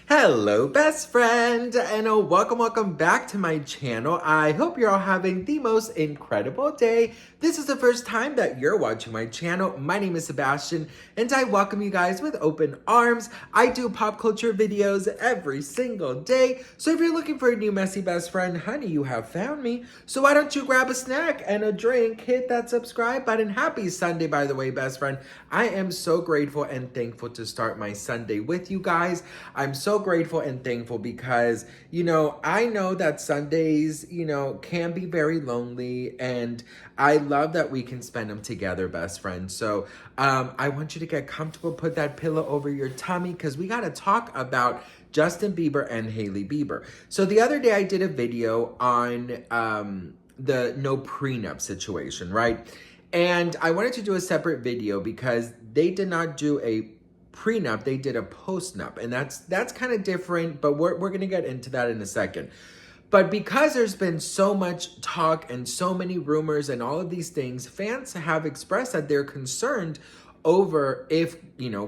Hello, best friend, and welcome back to my channel. I hope you're all having the most incredible day. This is the first time that you're watching my channel. My name is Sebastian, and I welcome you guys with open arms. I do pop culture videos every single day, so if you're looking for a new messy best friend, honey, you have found me. So why don't you grab a snack and a drink, hit that subscribe button. Happy Sunday, by the way, best friend. I am so grateful and thankful to start my Sunday with you guys. I'm so grateful and thankful because, I know that Sundays, can be very lonely, and I love that we can spend them together, best friends. So I want you to get comfortable, put that pillow over your tummy, because we got to talk about Justin Bieber and Hailey Bieber. So the other day I did a video on the no prenup situation, right? And I wanted to do a separate video because they did not do a prenup, they did a postnup, and that's kind of different, but we're going to get into that in a second. But because there's been so much talk and so many rumors and all of these things, fans have expressed that they're concerned over if,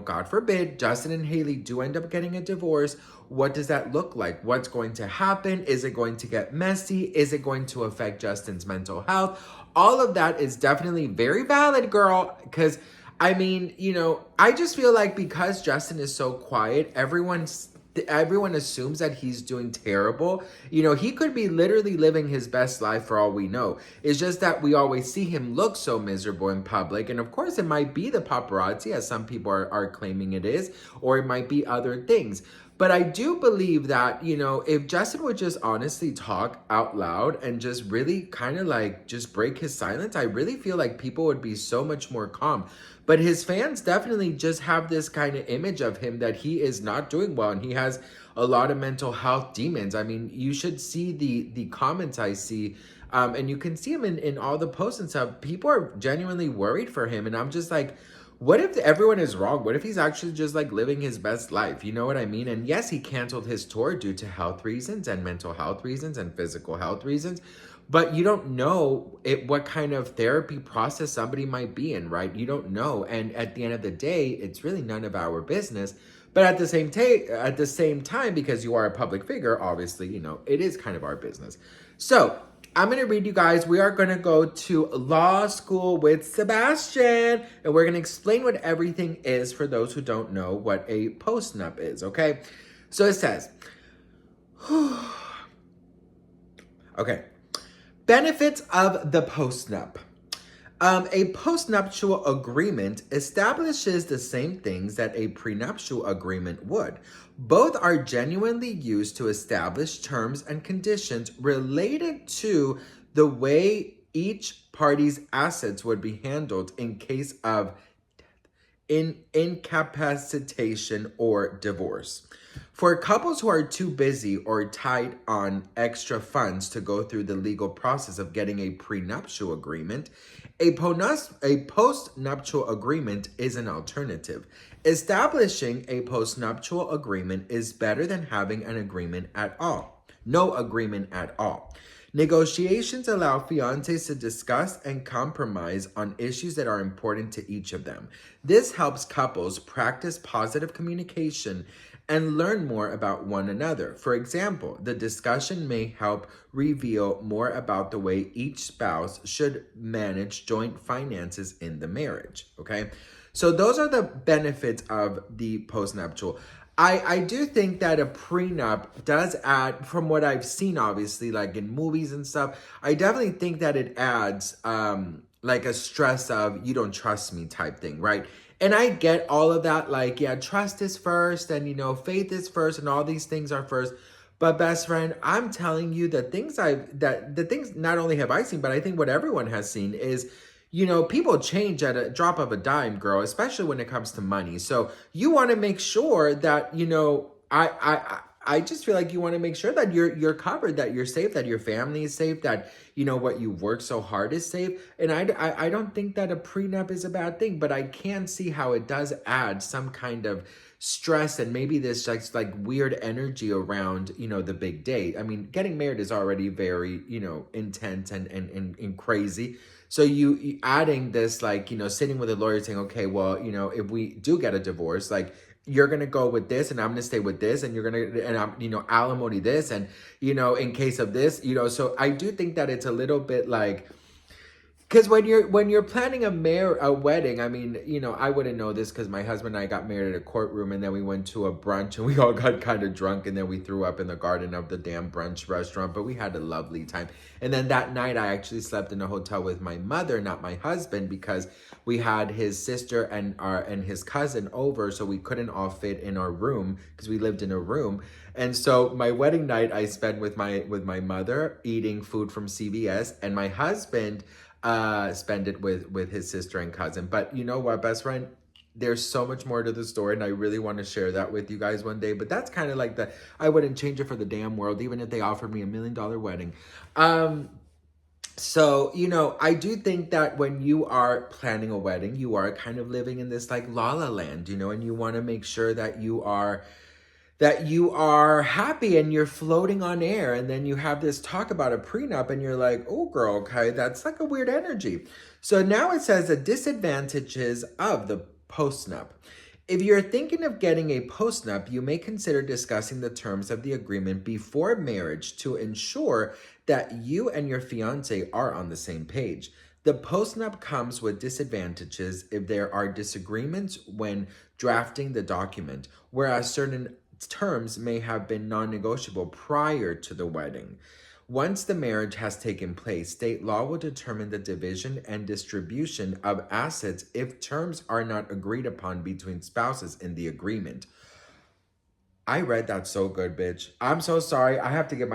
God forbid, Justin and Hailey do end up getting a divorce. What does that look like? What's going to happen? Is it going to get messy? Is it going to affect Justin's mental health? All of that is definitely very valid, girl, because I just feel like because Justin is so quiet, everyone assumes that he's doing terrible. He could be literally living his best life for all we know. It's just that we always see him look so miserable in public. And of course, it might be the paparazzi, as some people are claiming it is, or it might be other things. But I do believe that, if Justin would just honestly talk out loud and just really kind of just break his silence, I really feel like people would be so much more calm. But his fans definitely just have this kind of image of him that he is not doing well and he has a lot of mental health demons. I mean, you should see the comments I see, and you can see him in all the posts and stuff. People are genuinely worried for him, and I'm just like, what if everyone is wrong? What if he's actually just living his best life? You know what I mean? And yes, he canceled his tour due to health reasons and mental health reasons and physical health reasons. But you don't know what kind of therapy process somebody might be in, right? You don't know. And at the end of the day, it's really none of our business. But at the same time, because you are a public figure, obviously, it is kind of our business. So I'm going to read you guys. We are going to go to law school with Sebastian, and we're going to explain what everything is for those who don't know what a postnup is, okay? So it says, okay, benefits of the postnup. A postnuptial agreement establishes the same things that a prenuptial agreement would. Both are genuinely used to establish terms and conditions related to the way each party's assets would be handled in case of death, incapacitation, or divorce. For couples who are too busy or tight on extra funds to go through the legal process of getting a prenuptial agreement, a postnuptial agreement is an alternative. Establishing a postnuptial agreement is better than having an agreement at all. No agreement at all. Negotiations allow fiancés to discuss and compromise on issues that are important to each of them. This helps couples practice positive communication and learn more about one another. For example, the discussion may help reveal more about the way each spouse should manage joint finances in the marriage, okay? So those are the benefits of the postnuptial. I do think that a prenup does add, from what I've seen, obviously, in movies and stuff, I definitely think that it adds a stress of you don't trust me type thing, right? And I get all of that, trust is first and, faith is first and all these things are first. But best friend, I'm telling you the things not only have I seen, but I think what everyone has seen is, people change at a drop of a dime, girl, especially when it comes to money. So you want to make sure that, I just feel like you want to make sure that you're covered, that you're safe, that your family is safe, that, what you work so hard is safe. And I don't think that a prenup is a bad thing, but I can see how it does add some kind of stress and maybe this weird energy around, the big day. I mean, getting married is already very, intense and crazy. So you adding this, sitting with a lawyer saying, okay, well, if we do get a divorce, you're going to go with this and I'm going to stay with this and you're going to, and I'm, alimony this and, in case of this, so I do think that it's a little bit like, because when you're planning a wedding, I mean, I wouldn't know this because my husband and I got married at a courtroom and then we went to a brunch and we all got kind of drunk and then we threw up in the garden of the damn brunch restaurant, but we had a lovely time. And then that night I actually slept in a hotel with my mother, not my husband, because we had his sister and his cousin over, so we couldn't all fit in our room because we lived in a room. And so my wedding night I spent with my mother eating food from CVS, and my husband spend it with his sister and cousin. But you know what, best friend, there's so much more to the story and I really want to share that with you guys one day. But that's kind of like I wouldn't change it for the damn world, even if they offered me $1 million wedding. So, I do think that when you are planning a wedding, you are kind of living in this like la la land, and you want to make sure that you are happy and you're floating on air, and then you have this talk about a prenup and you're like, oh girl, okay, that's like a weird energy. So now it says the disadvantages of the postnup. If you're thinking of getting a postnup, you may consider discussing the terms of the agreement before marriage to ensure that you and your fiance are on the same page. The postnup comes with disadvantages if there are disagreements when drafting the document, whereas certain terms may have been non-negotiable prior to the wedding. Once the marriage has taken place, state law will determine the division and distribution of assets if terms are not agreed upon between spouses in the agreement. I read that so good, bitch. I'm so sorry. I have to give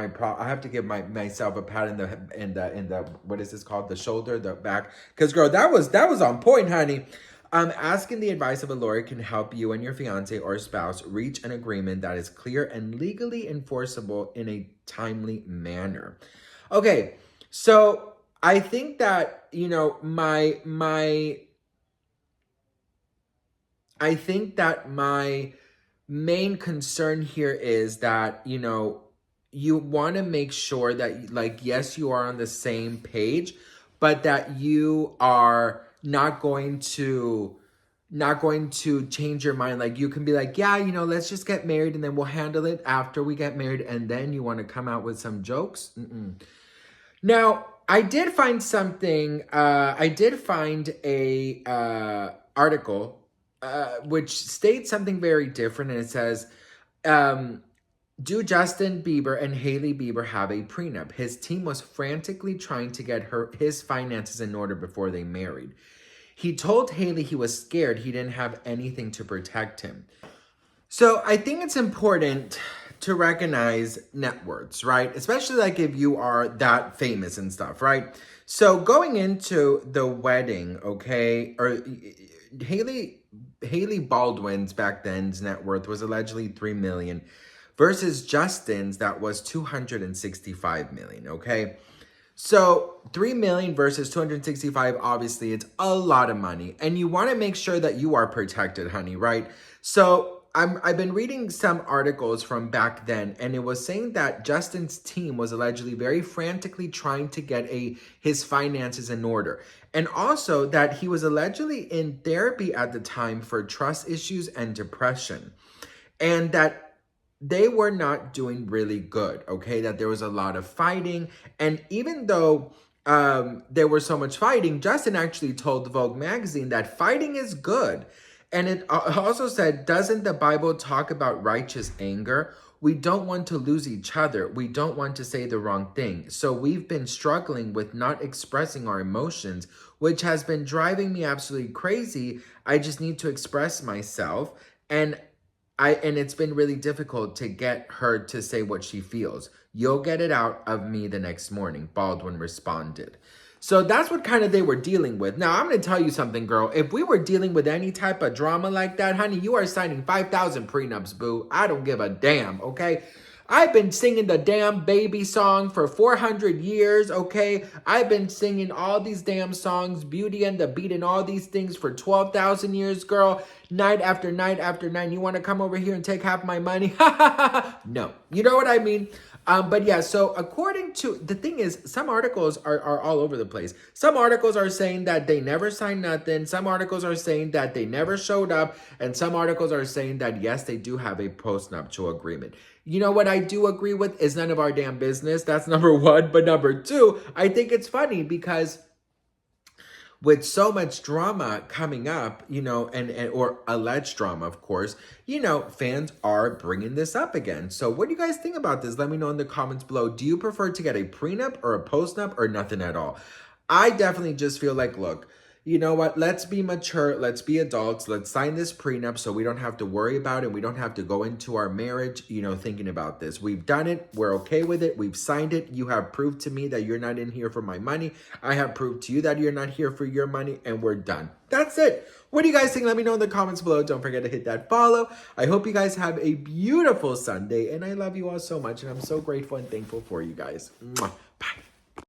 myself a pat in the what is this called? The shoulder, the back. Because girl, that was on point, honey. Asking the advice of a lawyer can help you and your fiance or spouse reach an agreement that is clear and legally enforceable in a timely manner. Okay, so I think that, my main concern here is that, you want to make sure that, like, yes, you are on the same page, but that you are not going to change your mind. Like, you can be like, yeah, let's just get married and then we'll handle it after we get married, and then you want to come out with some jokes. Now, I did find something. I did find a article which states something very different, and it says, do Justin Bieber and Hailey Bieber have a prenup? His team was frantically trying to get his finances in order before they married. He told Hailey he was scared he didn't have anything to protect him. So I think it's important to recognize net worths, right? Especially like if you are that famous and stuff, right? So going into the wedding, okay, or Hailey Baldwin's back then's net worth was allegedly $3 million versus Justin's that was $265 million, okay? So 3 million versus 265, obviously it's a lot of money, and you want to make sure that you are protected, honey, right? So I've been reading some articles from back then, and it was saying that Justin's team was allegedly very frantically trying to get his finances in order. And also that he was allegedly in therapy at the time for trust issues and depression. And that they were not doing really good, okay? That there was a lot of fighting. And even though there was so much fighting, Justin actually told Vogue magazine that fighting is good. And it also said, doesn't the Bible talk about righteous anger? We don't want to lose each other. We don't want to say the wrong thing. So we've been struggling with not expressing our emotions, which has been driving me absolutely crazy. I just need to express myself. And it's been really difficult to get her to say what she feels. You'll get it out of me the next morning, Baldwin responded. So that's what kind of they were dealing with. Now, I'm going to tell you something, girl. If we were dealing with any type of drama like that, honey, you are signing 5,000 prenups, boo. I don't give a damn, okay? I've been singing the damn baby song for 400 years, okay? I've been singing all these damn songs, Beauty and the Beat and all these things for 12,000 years, girl. night after night after night. You want to come over here and take half my money? No, you know what I mean? But yeah, so according to, the thing is, some articles are all over the place. Some articles are saying that they never signed nothing. Some articles are saying that they never showed up. And some articles are saying that, yes, they do have a postnuptial agreement. You know what I do agree with is none of our damn business. That's number one. But number two, I think it's funny because with so much drama coming up, you know, and or alleged drama, of course, you know, fans are bringing this up again. So what do you guys think about this? Let me know in the comments below. Do you prefer to get a prenup or a postnup or nothing at all? I definitely just feel like, look, you know what? Let's be mature. Let's be adults. Let's sign this prenup so we don't have to worry about it. We don't have to go into our marriage, you know, thinking about this. We've done it. We're okay with it. We've signed it. You have proved to me that you're not in here for my money. I have proved to you that you're not here for your money, and we're done. That's it. What do you guys think? Let me know in the comments below. Don't forget to hit that follow. I hope you guys have a beautiful Sunday, and I love you all so much, and I'm so grateful and thankful for you guys. Mwah. Bye.